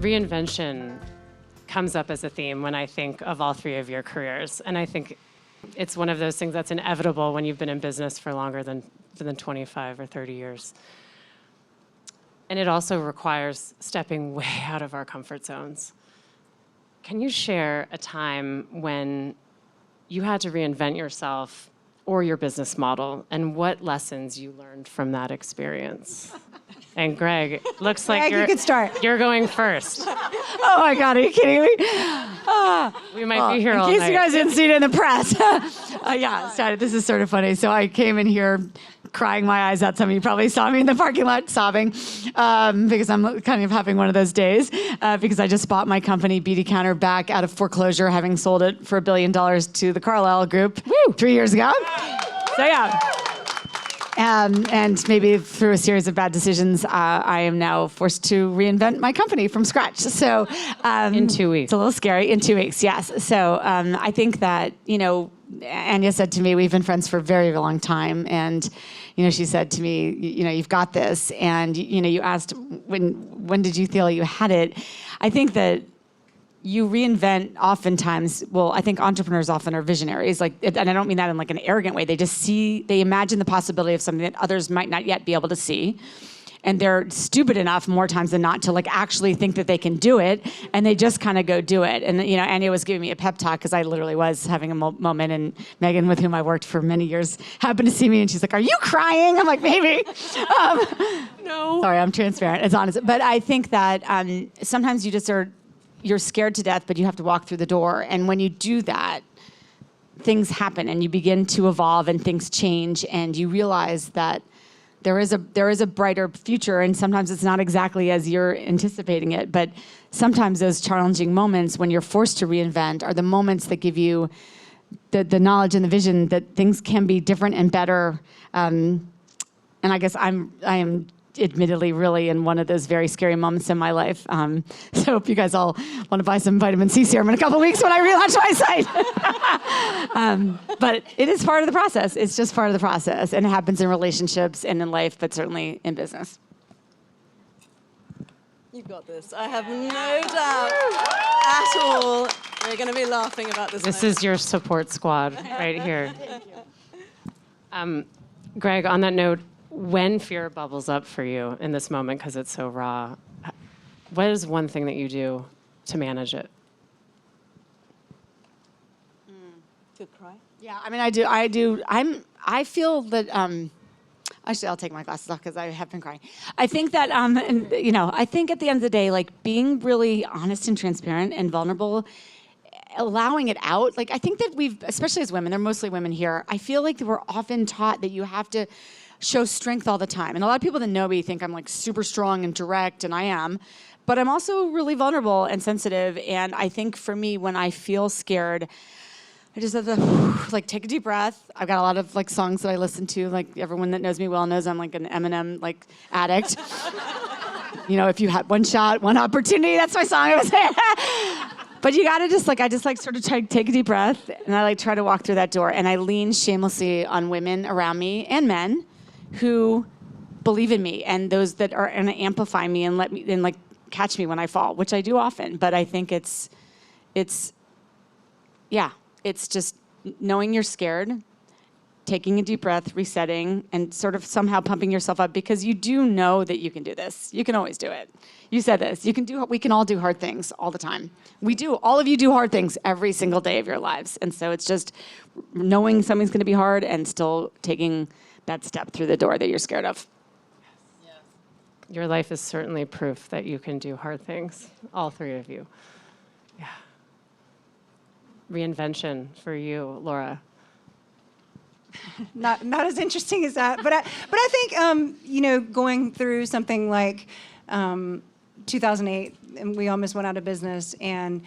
Reinvention comes up as a theme when I think of all three of your careers. And I think it's one of those things that's inevitable when you've been in business for longer than 25 or 30 years. And it also requires stepping way out of our comfort zones. Can you share a time when you had to reinvent yourself or your business model, and what lessons you learned from that experience? And Gregg, looks like you could start. You're going first. Oh my God, are you kidding me? We might be here all night. In case you guys didn't see it in the press. This is sort of funny. So I came in here crying my eyes out. Some of you probably saw me in the parking lot sobbing because I'm kind of having one of those days because I just bought my company, Beauty Counter, back out of foreclosure, having sold it for $1 billion to the Carlyle Group 3 years ago. So yeah. And maybe through a series of bad decisions, I am now forced to reinvent my company from scratch. So in 2 weeks. It's a little scary. In 2 weeks, yes. So I think that, Anya said to me, we've been friends for a very, very long time. And, she said to me, you've got this. And, you asked, when did you feel you had it? I think that you reinvent oftentimes. Well, I think entrepreneurs often are visionaries, and I don't mean that in like an arrogant way. They imagine the possibility of something that others might not yet be able to see. And they're stupid enough more times than not to actually think that they can do it. And they just kind of go do it. And, Anya was giving me a pep talk because I literally was having a moment. And Megan, with whom I worked for many years, happened to see me and she's like, "Are you crying?" I'm like, "Maybe." No. Sorry, I'm transparent. It's honest. But I think that sometimes you're scared to death, but you have to walk through the door. And when you do that, things happen and you begin to evolve and things change and you realize that there is a brighter future, and sometimes it's not exactly as you're anticipating it, but sometimes those challenging moments when you're forced to reinvent are the moments that give you the knowledge and the vision that things can be different and better. And I guess I am admittedly really in one of those very scary moments in my life. So I hope you guys all want to buy some vitamin C serum in a couple of weeks when I relaunch my site. But it is part of the process. It's just part of the process. And it happens in relationships and in life, but certainly in business. You've got this. I have no doubt at all. We're going to be laughing about this. This is your support squad right here. Thank you. Gregg, on that note, when fear bubbles up for you in this moment because it's so raw, what is one thing that you do to manage it? Good cry. Yeah, I mean, I do. I feel that, actually, I'll take my glasses off because I have been crying. I think that, I think at the end of the day, being really honest and transparent and vulnerable, allowing it out. I think that especially as women, they're mostly women here, I feel like we're often taught that you have to show strength all the time. And a lot of people that know me think I'm super strong and direct, and I am. But I'm also really vulnerable and sensitive. And I think for me, when I feel scared, I just have to take a deep breath. I've got a lot of songs that I listen to. Everyone that knows me well knows I'm an Eminem addict. If you had one shot, one opportunity, that's my song. But you gotta just sort of try to take a deep breath, and I try to walk through that door, and I lean shamelessly on women around me and men who believe in me, and those that are gonna amplify me and let me catch me when I fall, which I do often. But I think it's just knowing you're scared, taking a deep breath, resetting, and sort of somehow pumping yourself up because you do know that you can do this. You can always do it. You said this. We can all do hard things all the time. We do. All of you do hard things every single day of your lives. And so it's just knowing something's going to be hard and still taking that step through the door that you're scared of. Yes. Your life is certainly proof that you can do hard things, all three of you. Yeah. Reinvention for you, Laura. Not as interesting as that, but I think going through something like 2008, and we almost went out of business, and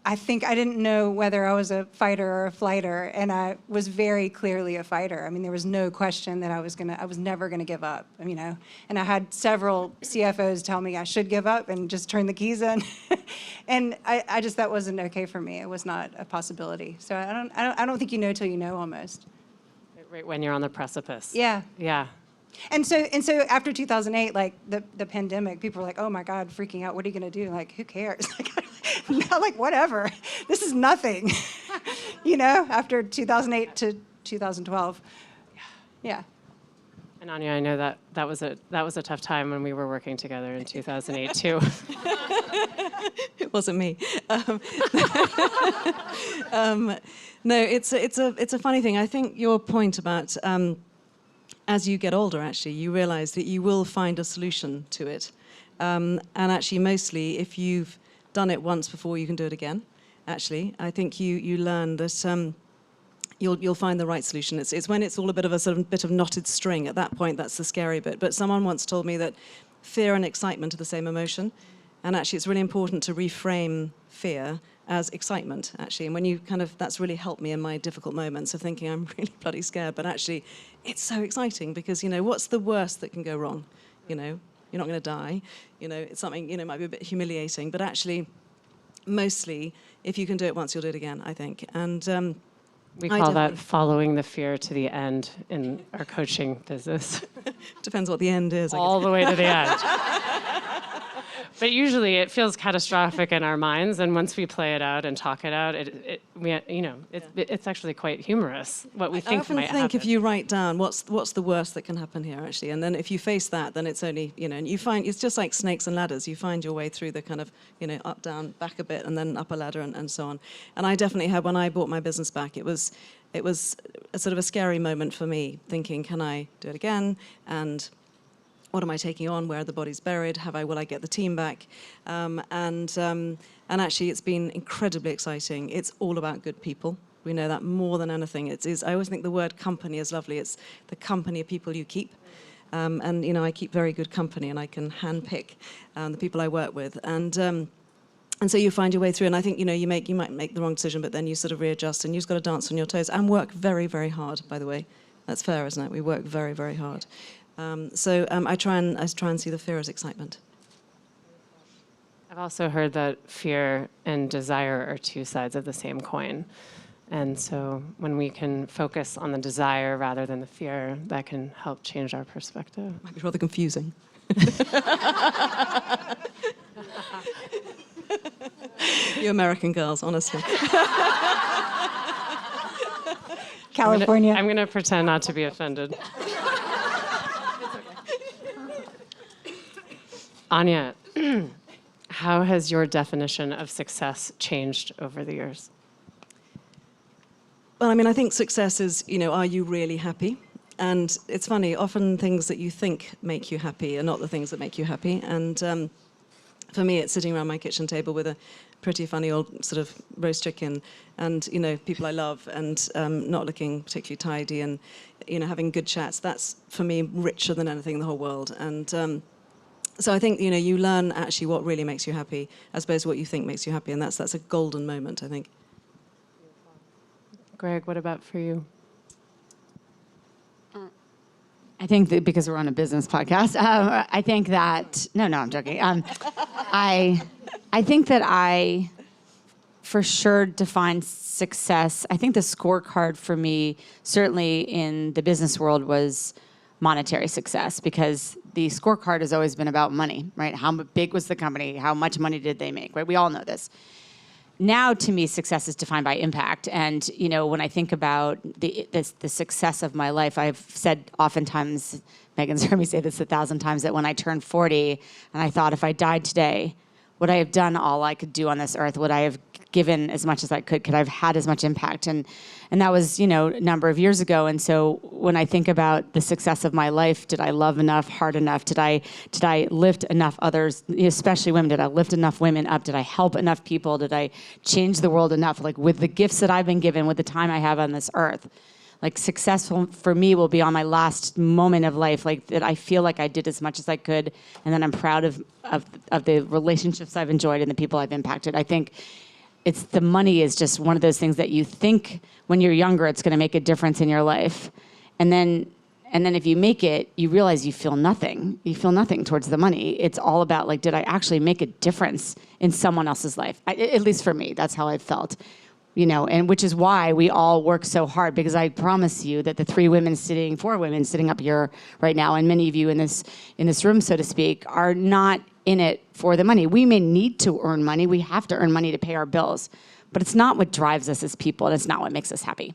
I think I didn't know whether I was a fighter or a flighter, and I was very clearly a fighter. I mean, there was no question that I was never gonna give up, and I had several CFOs tell me I should give up and just turn the keys in, and that wasn't okay for me. It was not a possibility. So I don't think you know till you know, almost. Right when you're on the precipice. Yeah. Yeah. And so after 2008, like the pandemic, people were like, oh my God, freaking out. What are you going to do? Like, who cares? Like, whatever. This is nothing. After 2008 to 2012. Yeah. And Anya, I know that was a tough time when we were working together in 2008 too. It wasn't me. No, it's a funny thing. I think your point about as you get older, actually, you realize that you will find a solution to it. And actually, mostly, if you've done it once before, you can do it again. Actually, I think you learn that you'll find the right solution. It's when it's all a bit of knotted string. At that point, that's the scary bit. But someone once told me that fear and excitement are the same emotion. And actually, it's really important to reframe fear as excitement, actually. And when you that's really helped me in my difficult moments of thinking I'm really bloody scared, but actually it's so exciting because, what's the worst that can go wrong? You're not going to die. It's something, might be a bit humiliating, but actually, mostly, if you can do it once, you'll do it again, I think. And we call that following the fear to the end in our coaching business. Depends what the end is. All the way to the end. But usually it feels catastrophic in our minds, and once we play it out and talk it out, it's actually quite humorous what we think might happen. I often think if you write down what's the worst that can happen here, actually, and then if you face that, then it's only, and you find it's just like snakes and ladders. You find your way through the up, down, back a bit, and then up a ladder, and so on. And I definitely had, when I bought my business back, it was a sort of a scary moment for me, thinking, can I do it again? And what am I taking on? Where are the bodies buried? Will I get the team back? And actually, it's been incredibly exciting. It's all about good people. We know that more than anything. I always think the word company is lovely. It's the company of people you keep. And I keep very good company, and I can handpick the people I work with. And so you find your way through. And I think you might make the wrong decision, but then you sort of readjust, and you've got to dance on your toes and work very, very hard. By the way, that's fair, isn't it? We work very, very hard. So I try and see the fear as excitement. I've also heard that fear and desire are two sides of the same coin. And so when we can focus on the desire rather than the fear, that can help change our perspective. Might be rather confusing. You American girls, honestly. California. I'm going to pretend not to be offended. Anya, how has your definition of success changed over the years? Well, I think success is, are you really happy? And it's funny, often things that you think make you happy are not the things that make you happy. And for me, it's sitting around my kitchen table with a pretty funny old sort of roast chicken and, people I love and not looking particularly tidy and, having good chats. That's, for me, richer than anything in the whole world. And so I think, you learn actually what really makes you happy as opposed to what you think makes you happy. And that's a golden moment, I think. Gregg, what about for you? I think that because we're on a business podcast, I think that, no, I'm joking. I think that I, for sure, define success. I think the scorecard for me, certainly in the business world, was monetary success, because the scorecard has always been about money, right? How big was the company? How much money did they make, right? We all know this. Now, to me, success is defined by impact. And, when I think about the success of my life, I've said oftentimes, Megan's heard me say this 1,000 times, that when I turned 40 and I thought, if I died today, would I have done all I could do on this earth? Would I have given as much as I could? Could I have had as much impact? And that was, a number of years ago. And so when I think about the success of my life, did I love enough, hard enough? Did I lift enough others, especially women? Did I lift enough women up? Did I help enough people? Did I change the world enough? Like, with the gifts that I've been given, with the time I have on this earth, like, successful for me will be on my last moment of life, like, that I feel like I did as much as I could, and then I'm proud of the relationships I've enjoyed and the people I've impacted. I think it's the money is just one of those things that you think when you're younger it's going to make a difference in your life, and then if you make it, you realize you feel nothing. You feel nothing towards the money. It's all about, like, did I actually make a difference in someone else's life? At least for me, that's how I felt. and which is why we all work so hard, because I promise you that the 4 women sitting up here right now, and many of you in this room, so to speak, are not in it for the money. We may need to earn money. We have to earn money to pay our bills, but it's not what drives us as people, and it's not what makes us happy.